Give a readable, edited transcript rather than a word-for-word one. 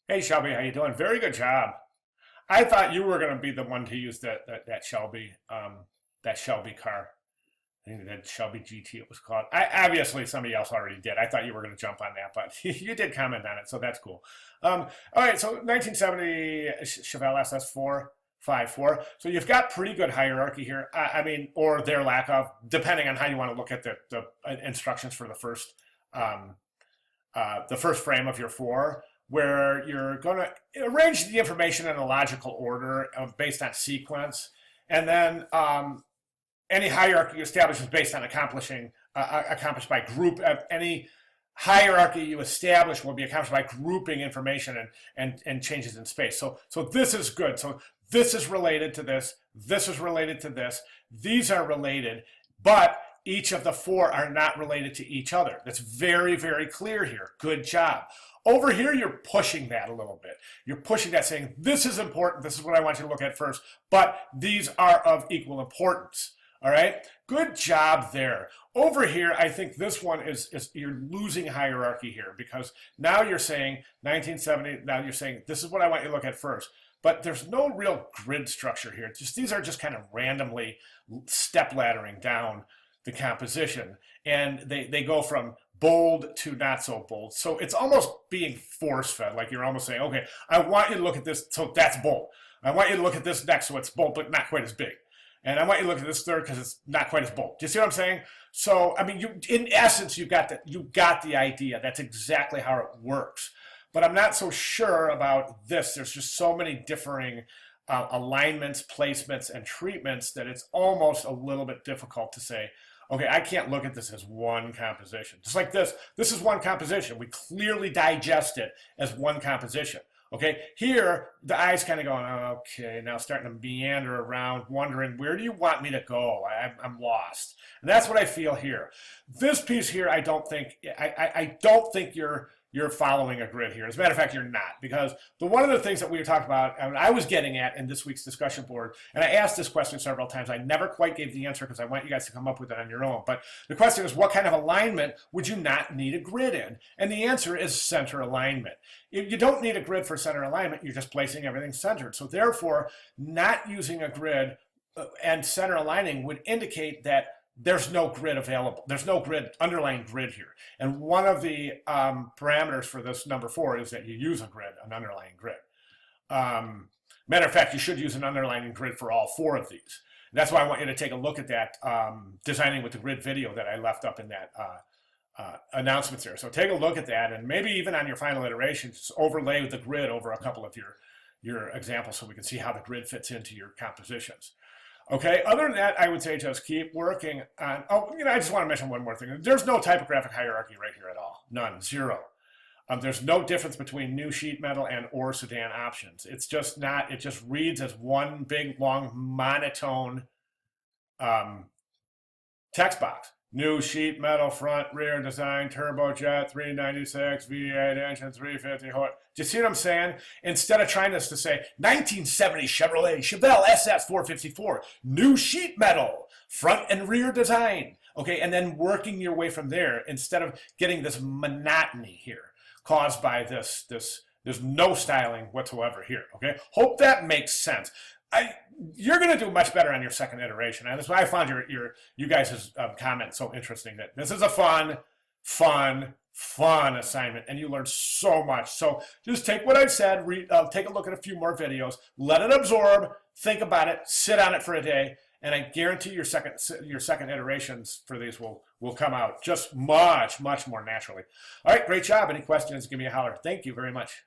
Hey Shelby, how you doing? Very good job. I thought you were going to be the one to use that Shelby that Shelby car. I think that Shelby GT it was called. Obviously somebody else already did. I thought you were going to jump on that, but you did comment on it, so that's cool. All right, so 1970 Chevelle SS4 54. So you've got pretty good hierarchy here. I mean, or their lack of, depending on how you want to look at the instructions for um, the first frame of your four, where you're going to arrange the information in a logical order based on sequence, and then any hierarchy you establish is based on accomplished by group. Any hierarchy you establish will be accomplished by grouping information and changes in space. So this is good. So this is related to this. This is related to this. These are related, but each of the four are not related to each other. That's very, very clear here. Good job. Over here, you're pushing that a little bit. You're pushing that, saying, this is important. This is what I want you to look at first, but these are of equal importance. All right, good job there. Over here, I think this one is you're losing hierarchy here, because now you're saying 1970, now you're saying, this is what I want you to look at first. But there's no real grid structure here. These are just kind of randomly step laddering down the composition, and they go from bold to not so bold. So it's almost being force fed, like you're almost saying, okay, I want you to look at this, so that's bold. I want you to look at this next, so it's bold, but not quite as big. And I want you to look at this third because it's not quite as bold. Do you see what I'm saying? So, I mean, in essence, you got the idea. That's exactly how it works. But I'm not so sure about this. There's just so many differing alignments, placements, and treatments that it's almost a little bit difficult to say, okay, I can't look at this as one composition. Just like this is one composition. We clearly digest it as one composition. Okay, here the eye's kind of going, oh, okay, now starting to meander around, wondering, where do you want me to go? I'm lost. And that's what I feel here. This piece here, I don't think you're following a grid here. As a matter of fact, you're not, because one of the things that we talked about, and I was getting at in this week's discussion board, and I asked this question several times. I never quite gave the answer because I want you guys to come up with it on your own. But the question is, what kind of alignment would you not need a grid in? And the answer is center alignment. You don't need a grid for center alignment. You're just placing everything centered. So therefore, not using a grid and center aligning would indicate that there's no grid available. There's no underlying grid here. And one of the parameters for this number 4 is that you use a grid, an underlying grid. Matter of fact, you should use an underlying grid for all 4 of these. And that's why I want you to take a look at that designing with the grid video that I left up in that announcements there. So take a look at that, and maybe even on your final iteration, just overlay the grid over a couple of your examples so we can see how the grid fits into your compositions. Okay, other than that, I would say just keep working on, I just want to mention one more thing. There's no typographic hierarchy right here at all. None, zero. There's no difference between new sheet metal and or sedan options. It's just not, it just reads as one big, long, monotone text box. New sheet metal front rear design, turbojet, 396, V8 engine, 350 horse. Do you see what I'm saying? Instead of trying to say 1970 Chevelle SS 454, new sheet metal, front and rear design. Okay, and then working your way from there instead of getting this monotony here caused by this there's no styling whatsoever here. Okay, hope that makes sense. You're going to do much better on your second iteration, and that's why I found you guys' comment so interesting. That this is a fun assignment, and you learned so much. So just take what I've said, take a look at a few more videos, let it absorb, think about it, sit on it for a day, and I guarantee your second iterations for these will come out just much more naturally. All right, great job. Any questions? Give me a holler. Thank you very much.